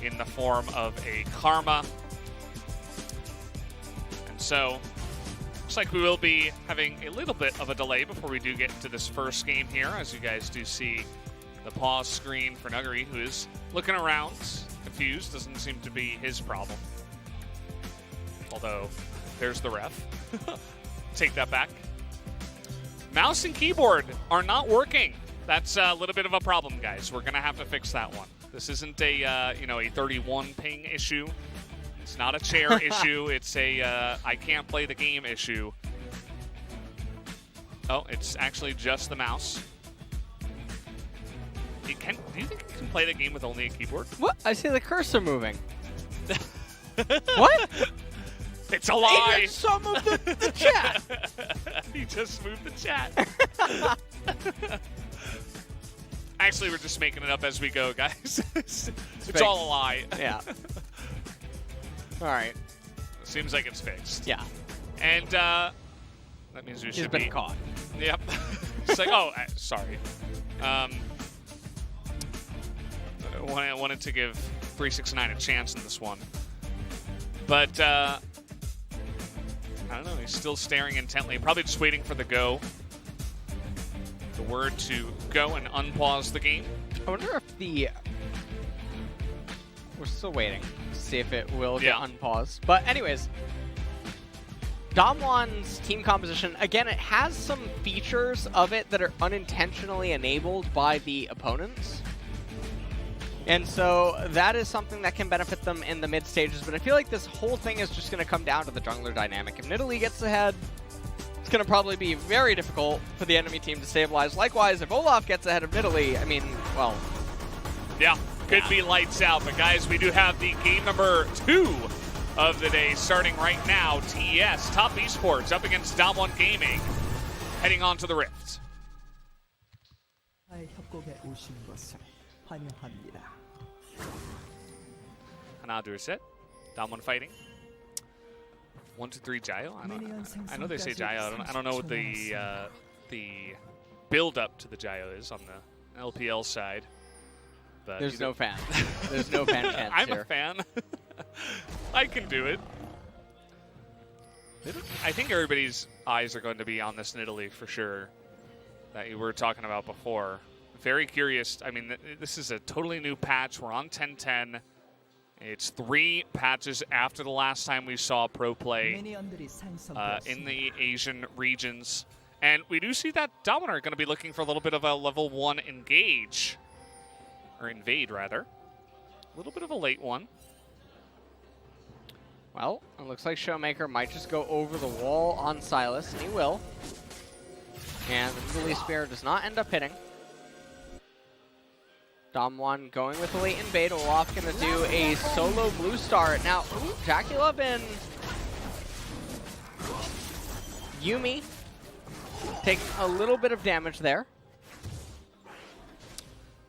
in the form of a Karma. And so, looks like we will be having a little bit of a delay before we do get into this first game here, as you guys do see the pause screen for Nuggery, who is looking around, confused. Doesn't seem to be his problem. Although, there's the ref. Take that back. Mouse and keyboard are not working. That's a little bit of a problem, guys. We're gonna have to fix that one. This isn't a a 31 ping issue. It's not a chair issue. It's a I can't play the game issue. Oh, it's actually just the mouse. Do you think you can play the game with only a keyboard? What? I see the cursor moving. What? It's a lie. Some of the chat. He just moved the chat. Actually, we're just making it up as we go, guys. It's all a lie. Yeah. All right. Seems like it's fixed. Yeah. And that means we should be caught. Yep. It's like, oh, sorry. I wanted to give 369 a chance in this one. But, I don't know. He's still staring intently. Probably just waiting for the go. The word to go and unpause the game. I wonder if we're still waiting to see if it will get unpaused. But anyways, DAMWON's team composition, again, it has some features of it that are unintentionally enabled by the opponents. And so that is something that can benefit them in the mid stages. But I feel like this whole thing is just going to come down to the jungler dynamic. If Nidalee gets ahead, it's going to probably be very difficult for the enemy team to stabilize. Likewise, if Olaf gets ahead of Nidalee, I mean, well. Yeah, could be lights out. But guys, we do have the game number 2 of the day starting right now. TES, Top Esports, up against DAMWON Gaming, heading on to the Rift. Ha나 둘 셋. DAMWON fighting. 1, 2, 3 Jayo. I know they say Jayo. I don't know what the build up to the Jayo is on the LPL side. But there's no fan. There's no fan chance I'm here. a fan. I can do it. I think everybody's eyes are going to be on this Nidalee for sure that you were talking about before. Very curious. I mean, this is a totally new patch. We're on 10-10. It's 3 patches after the last time we saw pro play in the Asian regions. And we do see that DAMWON are going to be looking for a little bit of a level 1 engage. Or invade, rather. A little bit of a late one. Well, it looks like Showmaker might just go over the wall on Silas, and he will. And the Nidalee Spear does not end up hitting. DAMWON going with the late invade. Olaf going to do a solo blue star. Now, Jacula and Yuumi take a little bit of damage there.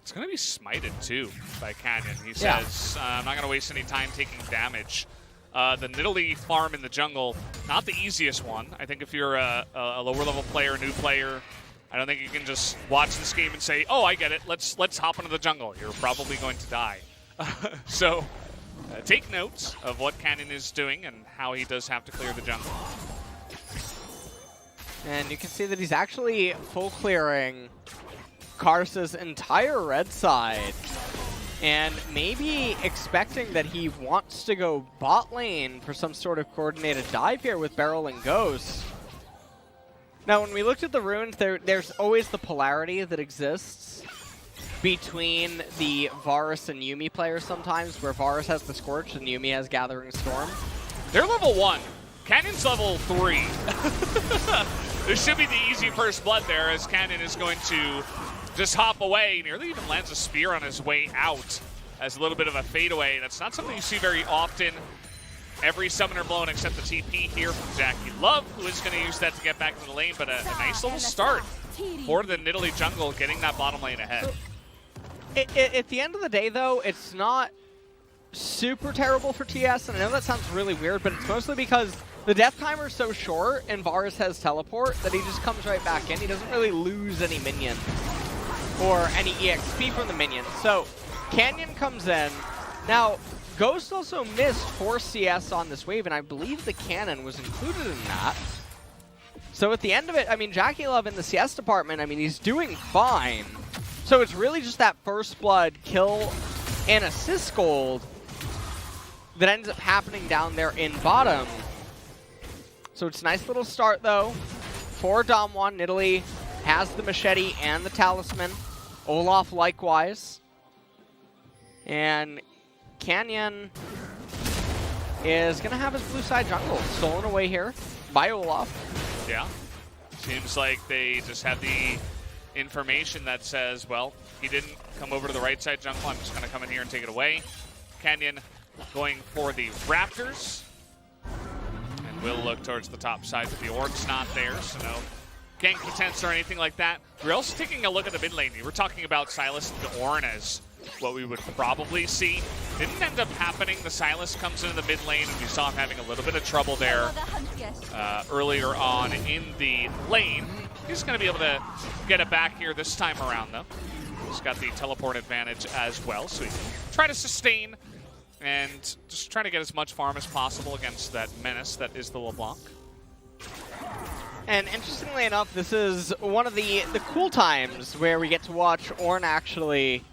It's going to be smited, too, by Canyon. He says, I'm not going to waste any time taking damage. The Nidalee farm in the jungle, not the easiest one. I think if you're a lower-level player, new player, I don't think you can just watch this game and say, oh, I get it, let's hop into the jungle. You're probably going to die. So take notes of what Canyon is doing and how he does have to clear the jungle. And you can see that he's actually full clearing Karsa's entire red side. And maybe expecting that he wants to go bot lane for some sort of coordinated dive here with Beryl and Ghost. Now, when we looked at the runes, there's always the polarity that exists between the Varus and Yuumi players sometimes, where Varus has the Scorch and Yuumi has Gathering Storm. They're level 1. Canyon's level 3. This should be the easy first blood there, as Canyon is going to just hop away. Nearly even lands a spear on his way out as a little bit of a fadeaway. That's not something you see very often. Every summoner blown except the TP here from Jackie Love, who is going to use that to get back into the lane, but a nice little start for the Nidalee jungle, getting that bottom lane ahead. At the end of the day, though, it's not super terrible for TS, and I know that sounds really weird, but it's mostly because the death timer is so short and Varus has teleport that he just comes right back in. He doesn't really lose any minions or any EXP from the minions. So Canyon comes in, Now, Ghost also missed 4 CS on this wave, and I believe the cannon was included in that. So at the end of it, I mean, Jackie Love in the CS department, I mean, he's doing fine. So it's really just that first blood kill and assist gold that ends up happening down there in bottom. So it's a nice little start, though, for DAMWON. Nidalee has the machete and the talisman. Olaf likewise. And Canyon is going to have his blue side jungle stolen away here by Olaf. Yeah. Seems like they just have the information that says, well, he didn't come over to the right side jungle. I'm just going to come in here and take it away. Canyon going for the Raptors. And will look towards the top side, but the orb's not there, so no gank attempts or anything like that. We're also taking a look at the mid lane. We were talking about Sylas and Ornn as what we would probably see. Didn't end up happening. The Sylas comes into the mid lane, and we saw him having a little bit of trouble there earlier on in the lane. He's going to be able to get it back here this time around, though. He's got the teleport advantage as well, so he can try to sustain and just try to get as much farm as possible against that menace that is the LeBlanc. And interestingly enough, this is one of the cool times where we get to watch Ornn actually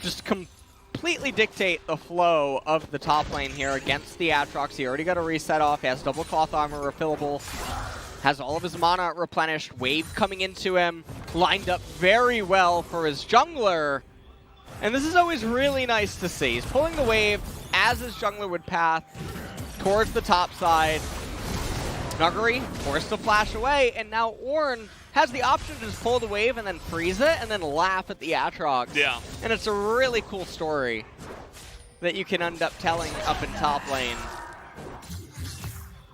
just completely dictate the flow of the top lane here against the Aatrox. He already got a reset off. He has double cloth armor refillable. Has all of his mana replenished. Wave coming into him. Lined up very well for his jungler. And this is always really nice to see. He's pulling the wave as his jungler would path towards the top side. Nuguri forced to flash away, and now Ornn has the option to just pull the wave and then freeze it and then laugh at the Aatrox. Yeah. And it's a really cool story that you can end up telling up in top lane.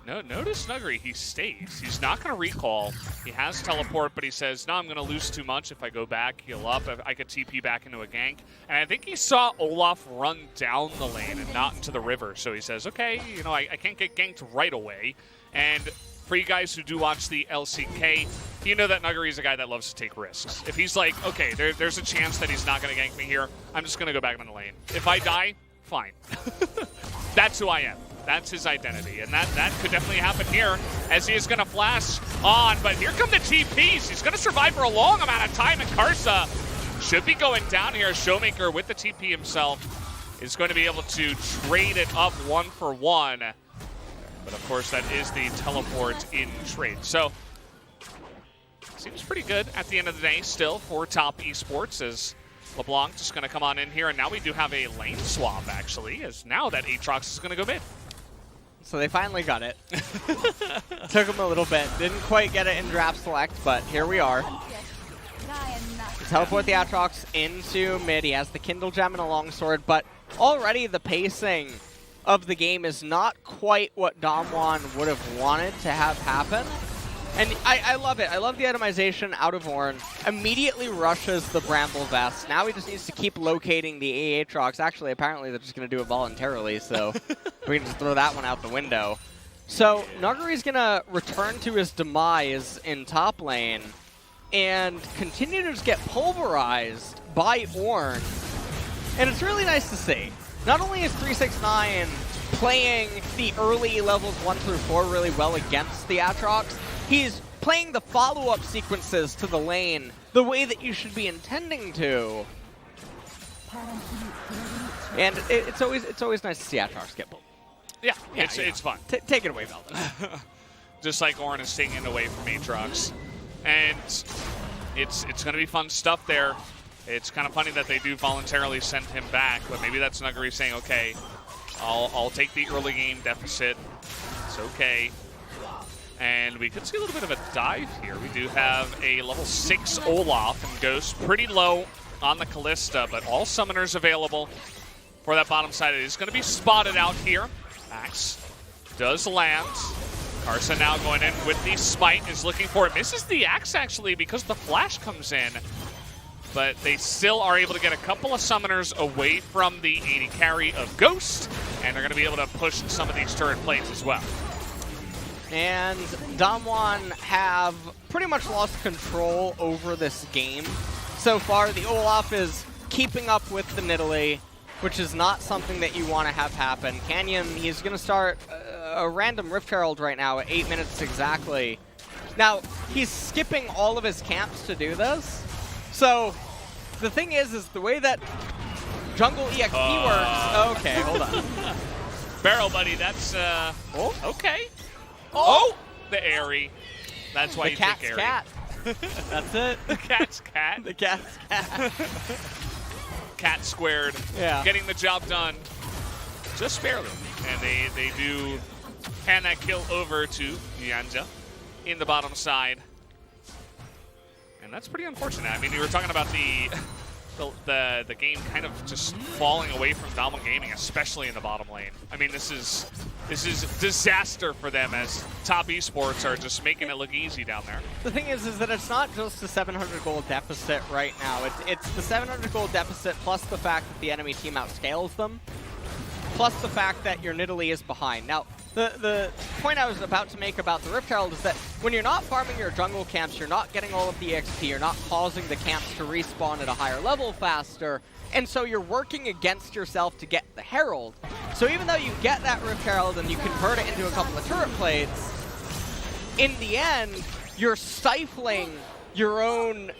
No, notice Nuguri, he stays. He's not going to recall. He has teleport, but he says, no, I'm going to lose too much if I go back, heal up. I could TP back into a gank. And I think he saw Olaf run down the lane and not into the river. So he says, okay, you know, I can't get ganked right away. And for you guys who do watch the LCK, you know that Nuguri is a guy that loves to take risks. If he's like, okay, there's a chance that he's not going to gank me here, I'm just going to go back into the lane. If I die, fine. That's who I am. That's his identity. And that could definitely happen here as he is going to flash on. But here come the TPs. He's going to survive for a long amount of time. And Karsa should be going down here. Showmaker with the TP himself is going to be able to trade it up 1-for-1. But of course, that is the teleport in trade. So, seems pretty good at the end of the day still for top esports, as LeBlanc just going to come on in here. And now we do have a lane swap, actually, as now that Aatrox is going to go mid. So they finally got it. Took him a little bit. Didn't quite get it in draft select, but here we are. Teleport the Aatrox into mid. He has the Kindle Gem and a longsword, but already the pacing of the game is not quite what DAMWON would have wanted to have happen. And I love it. I love the itemization out of Ornn. Immediately rushes the Bramble Vest. Now he just needs to keep locating the Aatrox. Actually, apparently they're just going to do it voluntarily, so we can just throw that one out the window. So Nuguri's going to return to his demise in top lane and continue to just get pulverized by Ornn. And it's really nice to see. Not only is 369 playing the early levels 1 through 4 really well against the Aatrox, he's playing the follow-up sequences to the lane the way that you should be intending to. And it's always nice to see Aatrox get pulled. Yeah, it's fun. Take it away, Velden. Just like Ornn is taking it away from Aatrox. And it's going to be fun stuff there. It's kind of funny that they do voluntarily send him back, but maybe that's Nuguri saying, okay, I'll take the early game deficit. It's okay. And we could see a little bit of a dive here. We do have a level 6 Olaf and Ghost, pretty low on the Callista, but all summoners available for that bottom side. It is going to be spotted out here. Axe does land. Karsa now going in with the smite, is looking for it. Misses the Axe, actually, because the flash comes in. But they still are able to get a couple of summoners away from the AD carry of Ghost, and they're going to be able to push some of these turret plates as well. And DAMWON have pretty much lost control over this game so far. The Olaf is keeping up with the Nidalee, which is not something that you want to have happen. Canyon, he's going to start a random Rift Herald right now at 8 minutes exactly. Now, he's skipping all of his camps to do this. So, the thing is the way that Jungle EXP works... Okay, hold on. Barrel Buddy, that's... Oh. Okay. Oh! The Airy. That's why The you cat's take Airy. cat. That's it. The cat's cat. The cat's cat. Cat squared. Yeah. Getting the job done. Just barely. And they do hand that kill over to Yanja in the bottom side. And that's pretty unfortunate. I mean, you were talking about the game kind of just falling away from DWG Gaming, especially in the bottom lane. I mean, this is disaster for them as top esports are just making it look easy down there. The thing is that it's not just the 700 gold deficit right now. It's the 700 gold deficit plus the fact that the enemy team outscales them, plus the fact that your Nidalee is behind. Now, the point I was about to make about the Rift Herald is that when you're not farming your jungle camps, you're not getting all of the XP, you're not causing the camps to respawn at a higher level faster, and so you're working against yourself to get the Herald. So even though you get that Rift Herald and you convert it into a couple of turret plates, in the end, you're stifling your own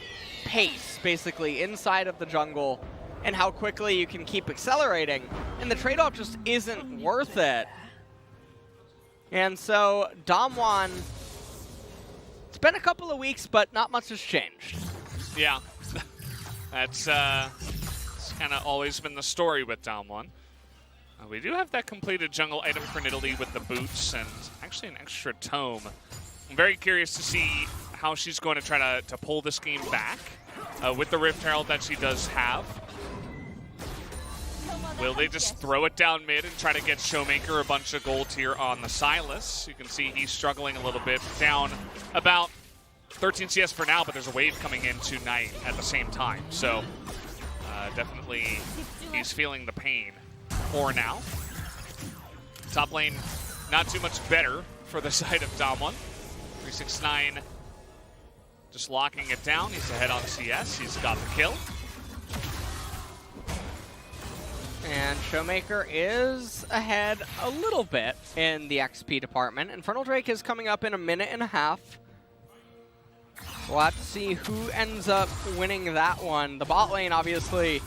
pace, basically, inside of the jungle and how quickly you can keep accelerating, and the trade-off just isn't worth it. And so, DAMWON, it's been a couple of weeks, but not much has changed. Yeah, that's kind of always been the story with DAMWON. We do have that completed jungle item for Nidalee with the boots and actually an extra tome. I'm very curious to see how she's going to try to pull this game back with the Rift Herald that she does have. Will they just throw it down mid and try to get Showmaker a bunch of gold here on the Sylas? You can see he's struggling a little bit, down about 13 CS for now, but there's a wave coming in tonight at the same time. So definitely he's feeling the pain for now. Top lane, not too much better for the side of DAMWON. 369 just locking it down. He's ahead on CS. He's got the kill. And Showmaker is ahead a little bit in the XP department. Infernal Drake is coming up in a minute and a half. We'll have to see who ends up winning that one. The bot lane, obviously,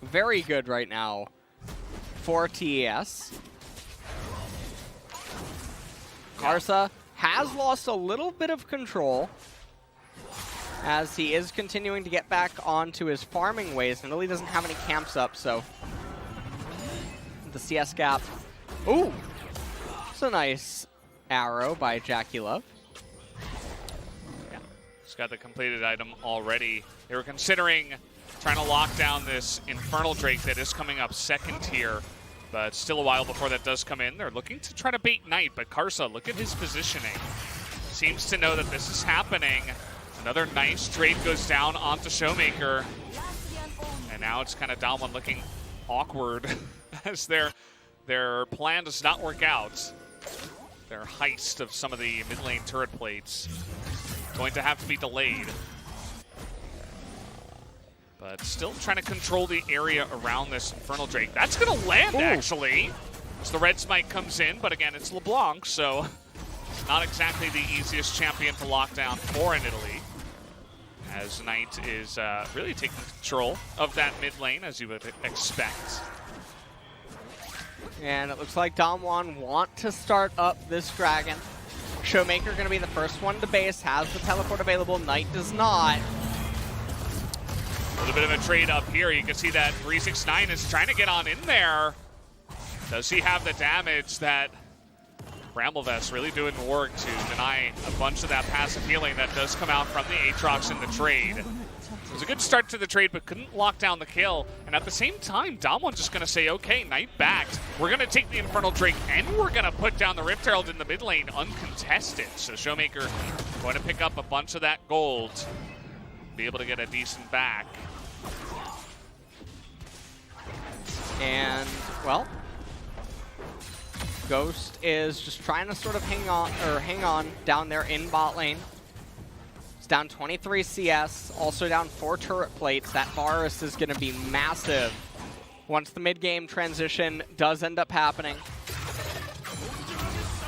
very good right now for TES. Karsa has lost a little bit of control as he is continuing to get back onto his farming ways. And really doesn't have any camps up, so the CS gap. Ooh, it's a nice arrow by Jackie Love. Yeah, he's got the completed item already. They were considering trying to lock down this Infernal Drake that is coming up second here, but still a while before that does come in. They're looking to try to bait Knight, but Karsa, look at his positioning. Seems to know that this is happening. Another nice trade goes down onto Showmaker. And now it's kind of DWG looking awkward as their plan does not work out. Their heist of some of the mid lane turret plates going to have to be delayed. But still trying to control the area around this Infernal Drake. That's going to land, actually. As the red smite comes in, but again, it's LeBlanc, so not exactly the easiest champion to lock down for in Italy. As Knight is really taking control of that mid lane, as you would expect. And it looks like DAMWON want to start up this dragon. Showmaker going to be the first one to base, has the teleport available. Knight does not. A little bit of a trade up here. You can see that 369 is trying to get on in there. Does he have the damage that Bramblevest really doing the work to deny a bunch of that passive healing that does come out from the Aatrox in the trade. It was a good start to the trade, but couldn't lock down the kill. And at the same time, DWG just going to say, okay, Knight backed. We're going to take the Infernal Drake, and we're going to put down the Rift Herald in the mid lane uncontested. So Showmaker going to pick up a bunch of that gold, be able to get a decent back. And, well, Ghost is just trying to sort of hang on down there in bot lane. It's down 23 CS, also down 4 turret plates. That Varus is going to be massive once the mid-game transition does end up happening.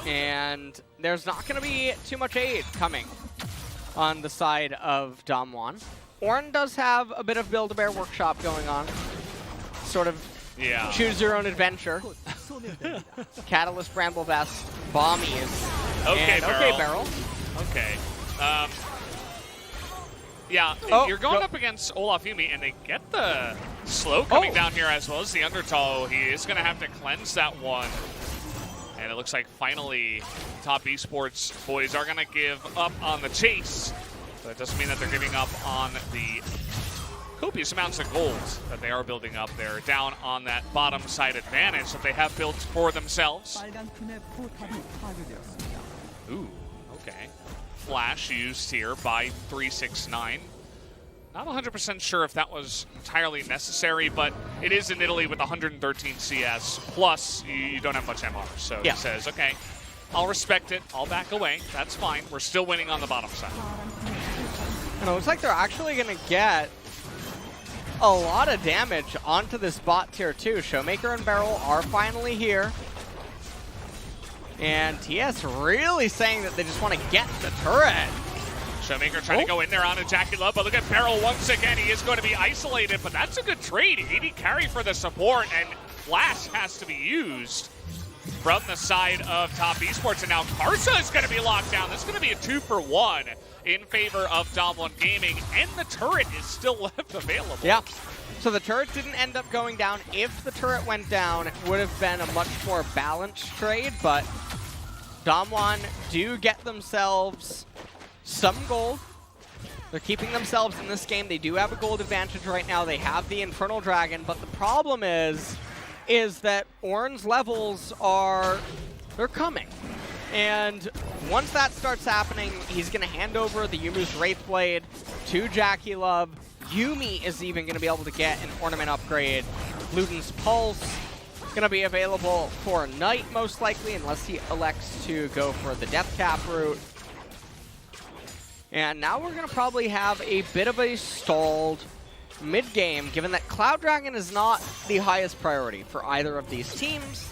And there's not going to be too much aid coming on the side of DAMWON. Ornn does have a bit of Build-A-Bear workshop going on. Sort of choose your own adventure. Catalyst, Bramble Vest, Bombies. Okay, and Beryl. Okay, Beryl. Okay. Yeah, you're going up against Olaf Yumi, and they get the slow coming down here as well as the Undertow. He is going to have to cleanse that one. And it looks like finally top esports boys are going to give up on the chase. But it doesn't mean that they're giving up on the copious amounts of gold that they are building up there, down on that bottom side advantage that they have built for themselves. Ooh, okay. Flash used here by 369. Not 100% sure if that was entirely necessary, but it is in Italy with 113 CS, plus you don't have much MR. So he says, okay, I'll respect it, I'll back away, that's fine. We're still winning on the bottom side. And it looks like they're actually going to get a lot of damage onto this bot tier 2. Showmaker and Beryl are finally here. And TS really saying that they just want to get the turret. Showmaker trying to go in there on a Jackie Love, but look at Beryl once again. He is going to be isolated, but that's a good trade. 80 carry for the support, and Flash has to be used from the side of top esports. And now Karsa is going to be locked down. This is going to be a 2-for-1 in favor of DAMWON Gaming, and the turret is still left available. Yeah. So the turret didn't end up going down. If the turret went down, it would have been a much more balanced trade, but DAMWON do get themselves some gold. They're keeping themselves in this game. They do have a gold advantage right now. They have the Infernal Dragon, but the problem is that Ornn's levels they're coming. And once that starts happening, he's going to hand over the Yumu's Wraithblade to Jackie Love. Yumi is even going to be able to get an ornament upgrade. Luden's Pulse going to be available for Knight, most likely, unless he elects to go for the Death Cap route. And now we're going to probably have a bit of a stalled mid-game, given that Cloud Dragon is not the highest priority for either of these teams.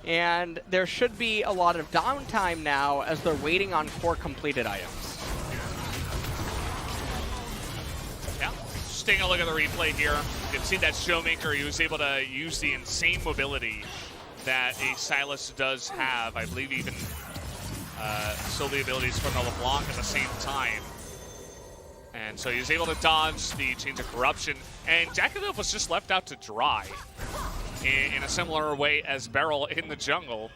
And there should be a lot of downtime now as they're waiting on core completed items. Yeah, just taking a look at the replay here. You can see that Showmaker, he was able to use the insane mobility that a Sylas does have. I believe even still the abilities from the LeBlanc at the same time. And so he was able to dodge the Chains of Corruption. And Jackie Love was just left out to dry in a similar way as Beryl in the jungle.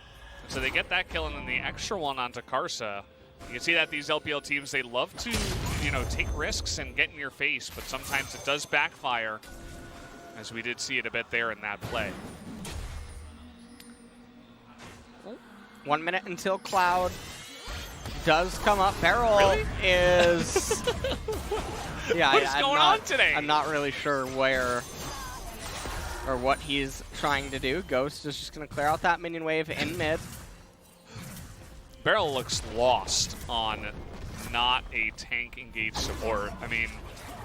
So they get that kill, and then the extra one onto Karsa. You can see that these LPL teams, they love to, take risks and get in your face, but sometimes it does backfire, as we did see it a bit there in that play. 1 minute until Cloud does come up. Beryl is... yeah, What's going on today? I'm not really sure where or what he's trying to do. Ghost is just going to clear out that minion wave in mid. Beryl looks lost on not a tank engaged support. I mean,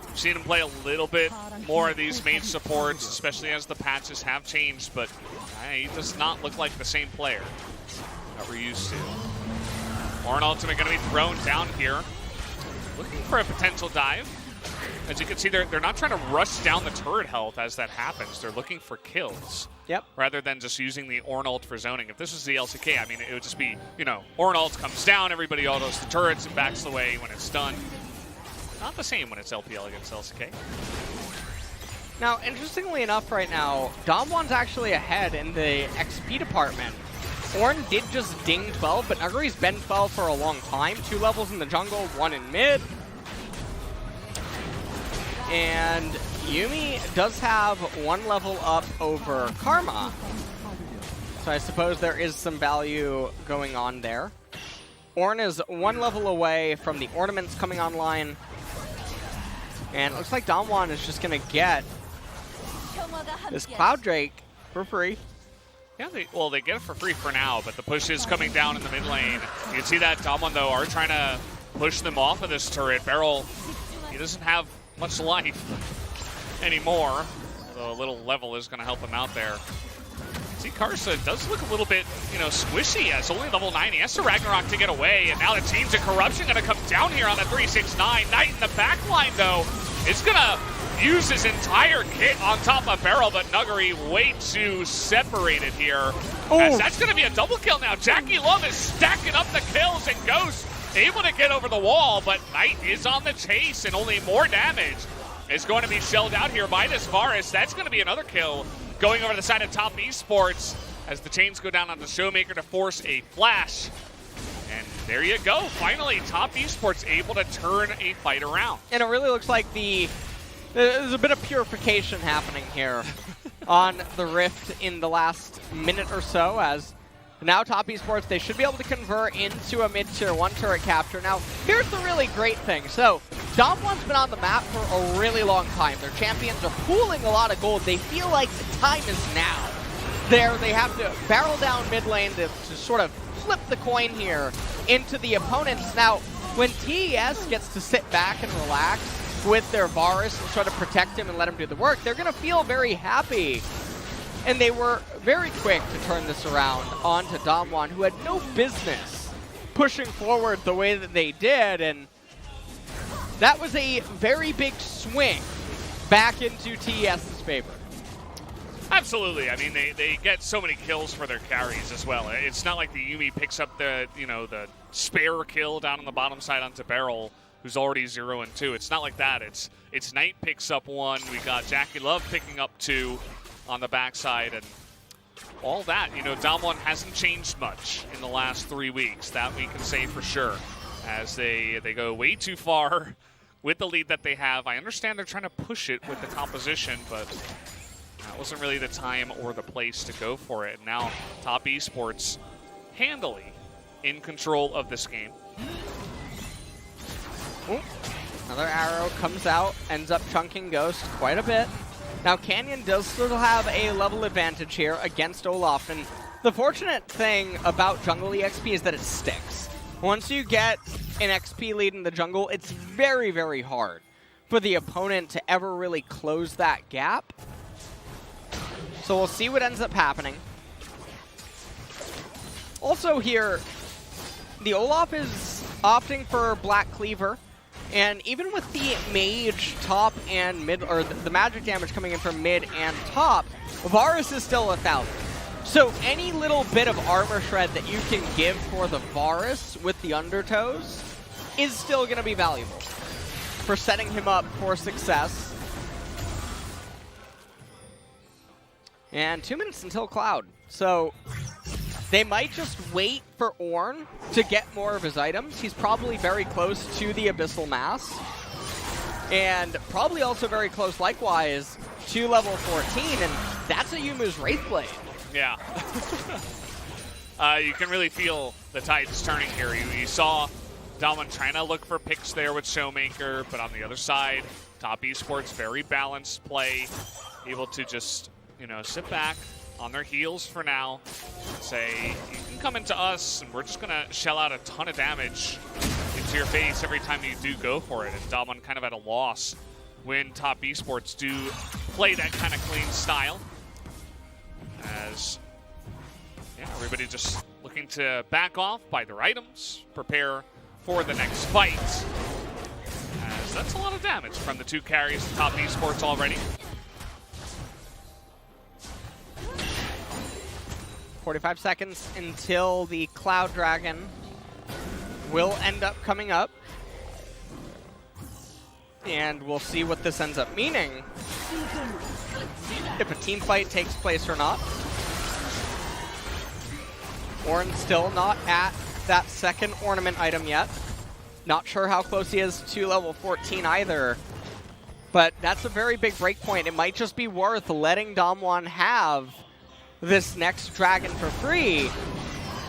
we've seen him play a little bit more of these main supports, especially as the patches have changed, but he does not look like the same player that we're used to. Ornn ultimate going to be thrown down here. Looking for a potential dive. As you can see, they're not trying to rush down the turret health as that happens. They're looking for kills. Yep. Rather than just using the Ornn ult for zoning. If this was the LCK, I mean, it would just be, Ornn ult comes down, everybody autos the turrets and backs away when it's done. Not the same when it's LPL against LCK. Now, interestingly enough right now, DAMWON's actually ahead in the XP department. Ornn did just ding 12, but Naguri's been 12 for a long time. 2 levels in the jungle, 1 in mid. And Yumi does have 1 level up over Karma. So I suppose there is some value going on there. Ornn is 1 level away from the ornaments coming online. And it looks like DAMWON is just going to get this Cloud Drake for free. Yeah, they get it for free for now, but the push is coming down in the mid lane. You can see that DAMWON, though, are trying to push them off of this turret. Beryl, he doesn't have much life anymore. Although a little level is going to help him out there. See, Karsa does look a little bit, squishy as only level 9. He has to Ragnarok to get away, and now the Teams of Corruption going to come down here on the 369. Knight in the back line, though, is going to use his entire kit on top of Barrel, but Nuggery way too separated here. As that's going to be a double kill now. Jackie Love is stacking up the kills, and Ghost able to get over the wall, but Knight is on the chase, and only more damage is going to be shelled out here by this Varus. That's going to be another kill going over the side of Top Esports as the chains go down on the Showmaker to force a flash. And there you go. Finally, Top Esports able to turn a fight around. And it really looks like there's a bit of purification happening here on the Rift in the last minute or so, as now Top Esports, they should be able to convert into a mid-tier 1 turret capture. Now, here's the really great thing. So, DAMWON's been on the map for a really long time. Their champions are pooling a lot of gold. They feel like the time is now. They have to barrel down mid lane to sort of flip the coin here into the opponents. Now, when TES gets to sit back and relax with their Varus and sort of protect him and let him do the work, they're going to feel very happy. And they were very quick to turn this around onto DAMWON, who had no business pushing forward the way that they did. And that was a very big swing back into TES's favor. Absolutely. I mean, they get so many kills for their carries as well. It's not like the Yuumi picks up the spare kill down on the bottom side onto Barrel, who's already 0 and 2. It's not like that. It's Knight picks up 1. We got Jackie Love picking up 2 on the backside, and all that. DAMWON hasn't changed much in the last 3 weeks. That we can say for sure, as they go way too far with the lead that they have. I understand they're trying to push it with the composition, but that wasn't really the time or the place to go for it. And now Top Esports handily in control of this game. Ooh. Another arrow comes out, ends up chunking Ghost quite a bit. Now, Canyon does still have a level advantage here against Olaf, and the fortunate thing about jungle EXP is that it sticks. Once you get an XP lead in the jungle, it's very, very hard for the opponent to ever really close that gap. So we'll see what ends up happening. Also here, the Olaf is opting for Black Cleaver. And even with the mage top and mid, or the magic damage coming in from mid and top, Varus is still 1,000. So any little bit of armor shred that you can give for the Varus with the undertows is still going to be valuable for setting him up for success. And 2 minutes until Cloud. So they might just wait for Ornn to get more of his items. He's probably very close to the Abyssal Mass. And probably also very close, likewise, to level 14. And that's a Yumu's Wraithblade. Yeah. You can really feel the tides turning here. You saw DAMWON trying to look for picks there with Showmaker, but on the other side, Top Esports, very balanced play, able to just, sit back on their heels for now, say, you can come into us, and we're just going to shell out a ton of damage into your face every time you do go for it. And DAMWON kind of at a loss when Top Esports do play that kind of clean style. As, everybody just looking to back off, buy their items, prepare for the next fight. As that's a lot of damage from the 2 carries of Top Esports already. 45 seconds until the Cloud Dragon will end up coming up. And we'll see what this ends up meaning. If a team fight takes place or not. Ornn still not at that second ornament item yet. Not sure how close he is to level 14 either. But that's a very big break point. It might just be worth letting DAMWON have this next dragon for free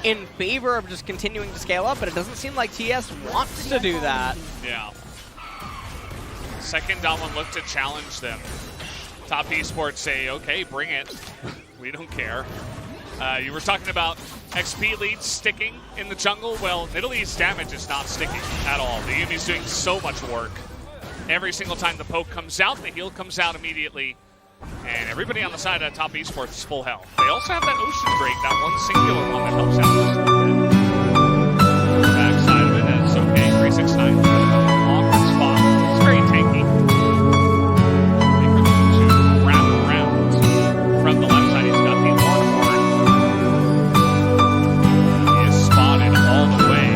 in favor of just continuing to scale up, but it doesn't seem like TS wants to do that. Yeah. Second DAMWON look to challenge them. Top Esports say, okay, bring it. We don't care. You were talking about XP leads sticking in the jungle. Well, Nidalee's damage is not sticking at all. The Yuumi's doing so much work. Every single time the poke comes out, the heal comes out immediately. And everybody on the side of top esports is full health. They also have that Ocean Break, that one singular one that helps out just a little bit. Backside of it, that's okay. 369. Awkward spot. It's very tanky. They were looking to wrap around from the left side. He's got the Warhorn. He is spotted all the way.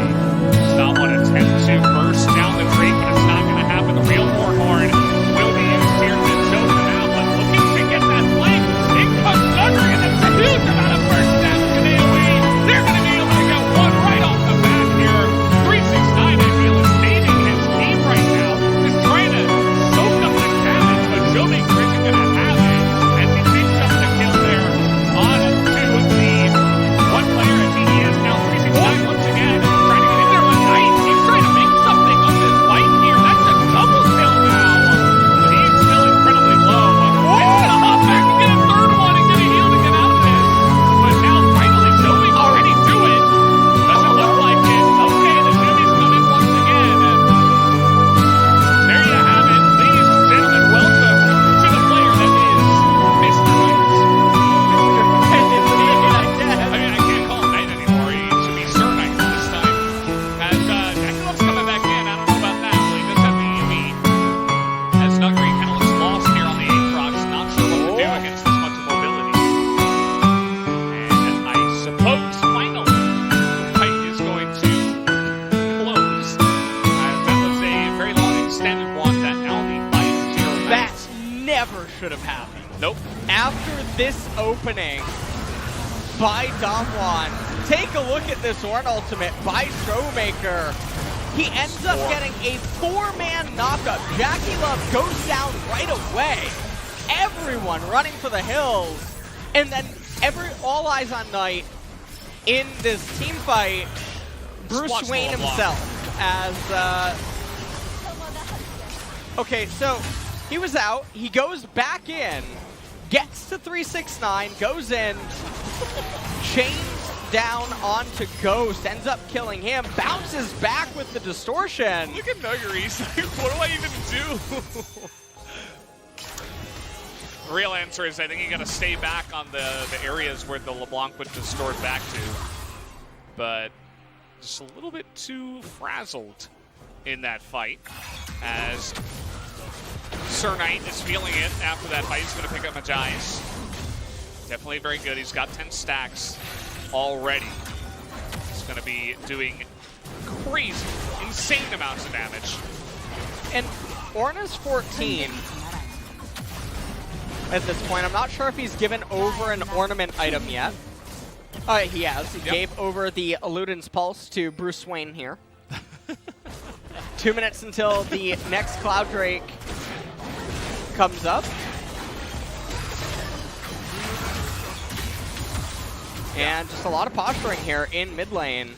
Does not want to attempt to burst down the Drake, but it's not going to happen. The real Warhorn will be used here to choke him out, but looking to get that flank. In comes Thundering, and that's a huge amount of burst damage to AoE. They're going to be able to get one right off the bat here. 369, I feel, is saving his team right now. Just trying to soak up the damage, but Showmaker isn't going to have it as he picks up the kill there on to the one player at TES. Now 369 once again trying to get in there with Knight. He's trying to make something of this fight here. That's a double kill now, but he's still incredibly low. He's going to hop back and get a third one and get a heal to get out of this. But now finally Showmaker already do it. Doesn't look like it. Okay, the Shimmies come in once again. There you have it. Ladies and gentlemen, welcome to the player that is Mr. Knight. I mean, I can't call him Knight anymore. He should be Sir Knight this time. As Jackalope's coming back in. I don't know about that. Well, he does have the EV. As Nuggery kind of looks lost here on the Aatrox. Not sure what to do against this much mobility. And I suppose finally the fight is going to close. That was a very long extended one that now the 5-0 That Knights. never should have happened. Nope. After this opening by DAMWON, take a look at this Ornn ultimate by Showmaker. He ends up getting a 4-man knockup. Jackie Love goes down right away. Everyone running for the hills. And then all eyes on Knight in this team fight. Bruce Watch Wayne the block. himself as... Okay, so he was out. He goes back in. Gets to 369, goes in, chains down onto Ghost, ends up killing him, bounces back with the distortion. Look at Nuggery. He's like, what do I even do? The real answer is I think you got to stay back on the areas where the LeBlanc would distort back to. But just a little bit too frazzled in that fight as Sir Knight is feeling it after that fight. He's going to pick up Majais. Definitely very good. He's got 10 stacks already. He's going to be doing crazy, insane amounts of damage. And Ornn is 14 at this point. I'm not sure if he's given over an ornament item yet. He has. He gave over the Illuden's Pulse to Bruce Wayne here. 2 minutes until the next Cloud Drake comes up. And just a lot of posturing here in mid lane.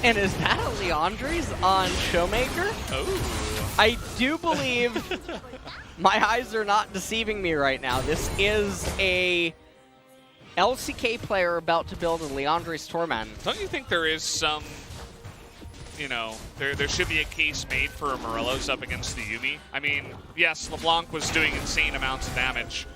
And is that a Leandri's on Showmaker? Oh. I do believe my eyes are not deceiving me right now. This is a LCK player about to build a Leandri's Torment. Don't you think there is some, you know, there should be a case made for a Morelos up against the Yuumi? I mean, yes, LeBlanc was doing insane amounts of damage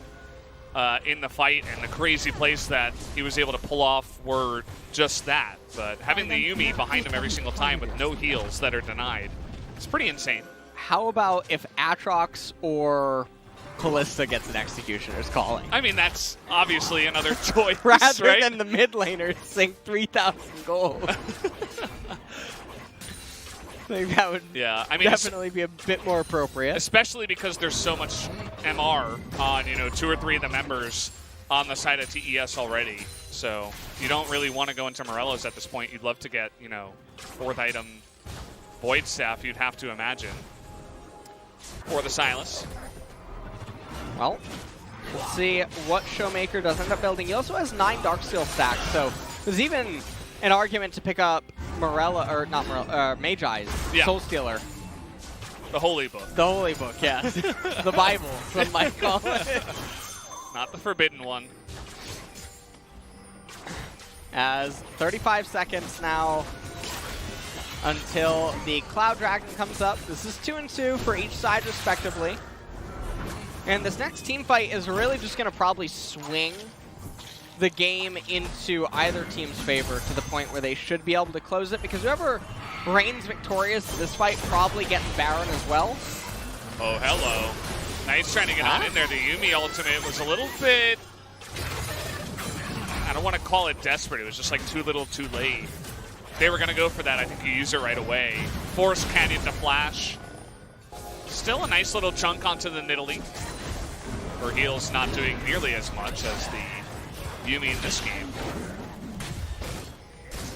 in the fight, and the crazy plays that he was able to pull off were just that. But having the Yuumi behind him every single time with no heals that are denied, it's pretty insane. How about if Aatrox or Kalista gets an Executioner's Calling? I mean, that's obviously another choice, Rather right? than the mid laner sink 3,000 gold. I think that would definitely be a bit more appropriate. Especially because there's so much MR on, you know, 2 or 3 of the members on the side of TES already. So you don't really want to go into Morelos at this point. You'd love to get, you know, 4th item Void Staff, you'd have to imagine, for the Sylas. Well, let's see what Showmaker does end up building. He also has 9 Darksteel stacks, so there's even an argument to pick up Magi's, Soul Stealer. The Holy Book. The Holy Book, yes. The Bible, some might call it. Not the forbidden one. As 35 seconds now until the Cloud Dragon comes up. This is 2-2 for each side respectively. And this next team fight is really just going to probably swing the game into either team's favor to the point where they should be able to close it, because whoever reigns victorious this fight probably gets Baron as well. Oh, hello. Nice trying to get on in there. The Yuumi ultimate was a little bit, I don't want to call it desperate. It was just like too little too late. If they were going to go for that, I think you use it right away. Force Canyon to flash. Still a nice little chunk onto the Nidalee. Her heal's not doing nearly as much as the Yuumi in this game.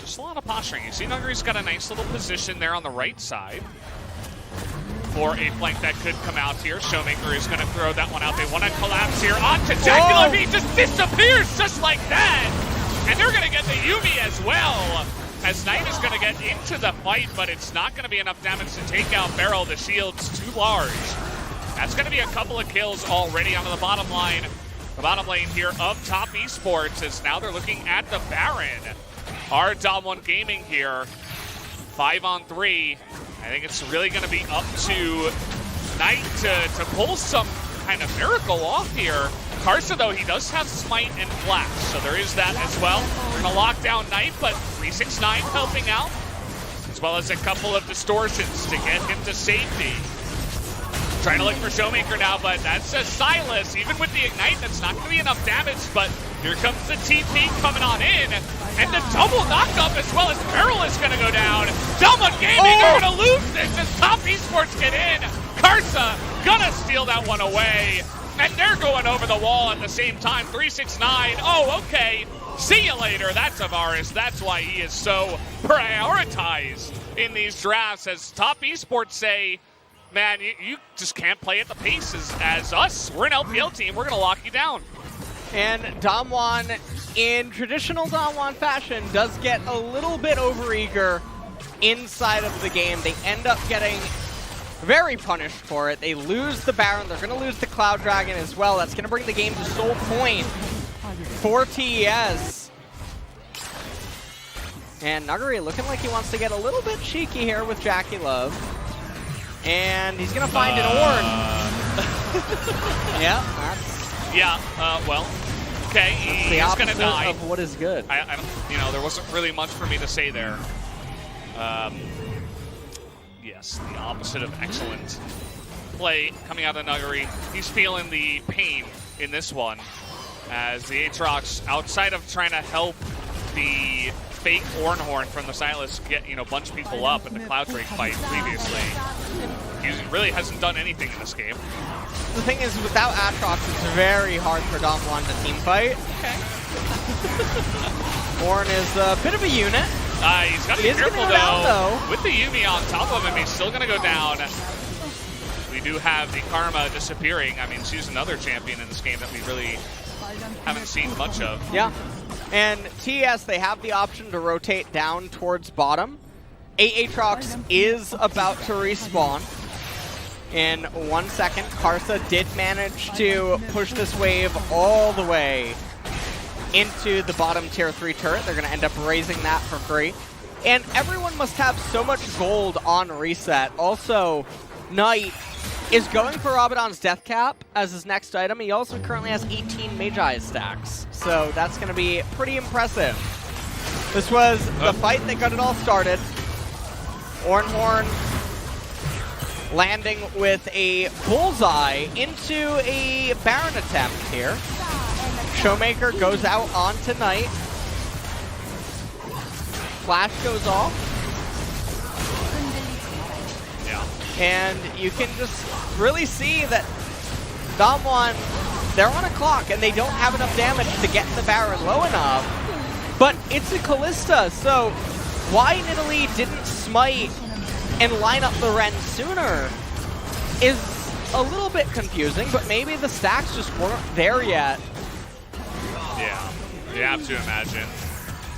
Just a lot of posturing. You see Nuggery's got a nice little position there on the right side for a flank that could come out here. Showmaker is going to throw that one out. They want to collapse here onto Jackula. He just disappears just like that. And they're going to get the Yuumi as well. As Knight is going to get into the fight, but it's not going to be enough damage to take out Beryl. The shield's too large. That's going to be a couple of kills already onto the bottom line. The bottom lane here of Top Esports is now they're looking at the Baron. Our DAMWON Gaming here, 5-on-3. I think it's really going to be up to Knight to pull some kind of miracle off here. Karsa, though, he does have Smite and Flash, so there is that as well. We're going to lock down Knight, but 369 helping out, as well as a couple of distortions to get him to safety. Trying to look for Showmaker now, but that's a Silas. Even with the Ignite, that's not going to be enough damage, but here comes the TP coming on in, and the double knockup as well as Beryl is going to go down. DWG Gaming are going to lose this as Top Esports get in. Karsa gonna steal that one away, and they're going over the wall at the same time. 369, oh, okay. See you later, that's Avaris. That's why he is so prioritized in these drafts, as Top Esports say, man, you just can't play at the pace as us. We're an LPL team. We're going to lock you down. And DAMWON, in traditional DAMWON fashion, does get a little bit overeager inside of the game. They end up getting very punished for it. They lose the Baron. They're going to lose the Cloud Dragon as well. That's going to bring the game to sole point for TES. And Nuggery looking like he wants to get a little bit cheeky here with Jackie Love. And he's going to find an Ornn. Well, okay, he's going to die. Of what is good. I don't, there wasn't really much for me to say there. Yes, the opposite of excellent play coming out of Nuggery. He's feeling the pain in this one, as the Aatrox, outside of trying to help the fake Ornhorn from the Silas get, bunch people up in the Cloud Drake fight previously. He really hasn't done anything in this game. The thing is, without Aatrox, it's very hard for DWG to team fight. Okay. Ornn is a bit of a unit. He's got to be careful, though. With the Yuumi on top of him, he's still going to go down. We do have the Karma disappearing. I mean, she's another champion in this game that we really haven't seen much of. Yeah. And TES, they have the option to rotate down towards bottom. Aatrox is about to respawn in 1 second. Karsa did manage to push this wave all the way into the bottom tier 3 turret. They're going to end up raising that for free. And everyone must have so much gold on reset. Also, Knight is going for Rabadon's Death Cap as his next item. He also currently has 18 Magi stacks. So that's going to be pretty impressive. This was the fight that got it all started. Ornhorn landing with a bullseye into a Baron attempt here. Showmaker goes out onto Knight. Flash goes off. Yeah. And you can just really see that DAMWON, they're on a clock and they don't have enough damage to get the Baron low enough. But it's a Kalista, so why Nidalee didn't smite and line up the Ren sooner is a little bit confusing, but maybe the stacks just weren't there yet. Yeah, you have to imagine.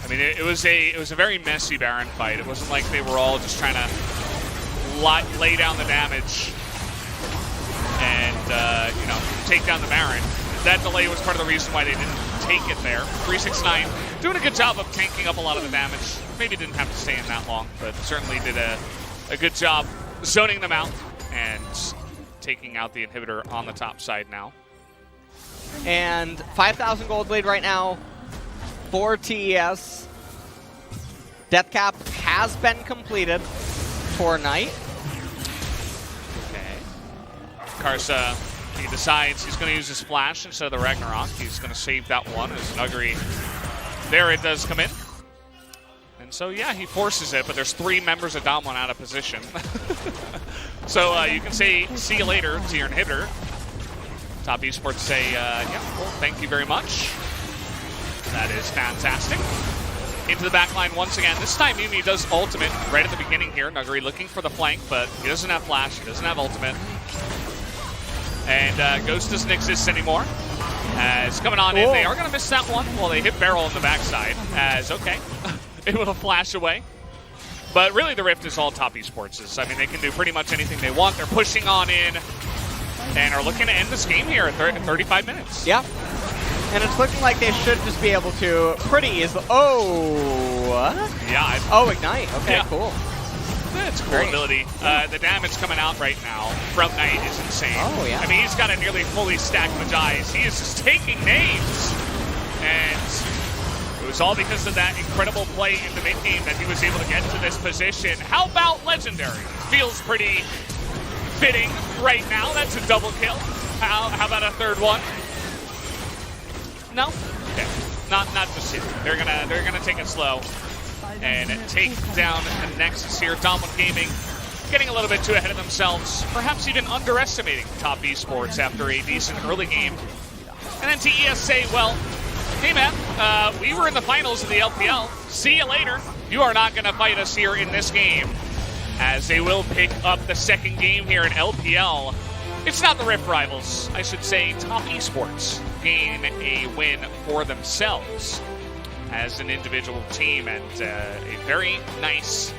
I mean, it was a very messy Baron fight. It wasn't like they were all just trying to lay down the damage and take down the Baron. That delay was part of the reason why they didn't take it there. 369 doing a good job of tanking up a lot of the damage. Maybe didn't have to stay in that long, but certainly did a good job zoning them out and taking out the inhibitor on the top side now. And 5,000 gold lead right now for TES. Death cap has been completed for Knight. Okay. Karsa, he decides he's going to use his flash instead of the Ragnarok. He's going to save that one as Nuggery. There it does come in. And so, yeah, he forces it, but there's 3 members of DAMWON out of position. So you can say, see you later to your inhibitor. Top Esports say, yeah, well, thank you very much. That is fantastic. Into the back line once again. This time, Mimi does ultimate right at the beginning here. Nuggery looking for the flank, but he doesn't have flash. He doesn't have ultimate. And Ghost doesn't exist anymore. As coming on in, they are going to miss that one. Well, they hit Barrel on the backside. As, okay, it will flash away. But really, the Rift is all Top Esports'. I mean, they can do pretty much anything they want. They're pushing on in and are looking to end this game here at 35 minutes. Yeah. And it's looking like they should just be able to pretty easily. Oh, what? Yeah. Oh, Ignite. Okay, yeah. Cool. That's a cool ability. The damage coming out right now from Knight is insane. Oh, yeah. I mean, he's got a nearly fully stacked Magi's. He is just taking names. And it was all because of that incredible play in the mid-game that he was able to get to this position. How about Legendary? Feels pretty fitting right now. That's a double kill. How about a third one? No? Okay. Not just yet. They're gonna take it slow and take down the Nexus here. DWG Gaming getting a little bit too ahead of themselves, perhaps even underestimating Top Esports after a decent early game. And then TES say, well, hey man, we were in the finals of the LPL. See you later. You are not gonna fight us here in this game. As they will pick up the second game here in LPL. It's not the Rift rivals, I should say. Top Esports gain a win for themselves as an individual team, and a very nice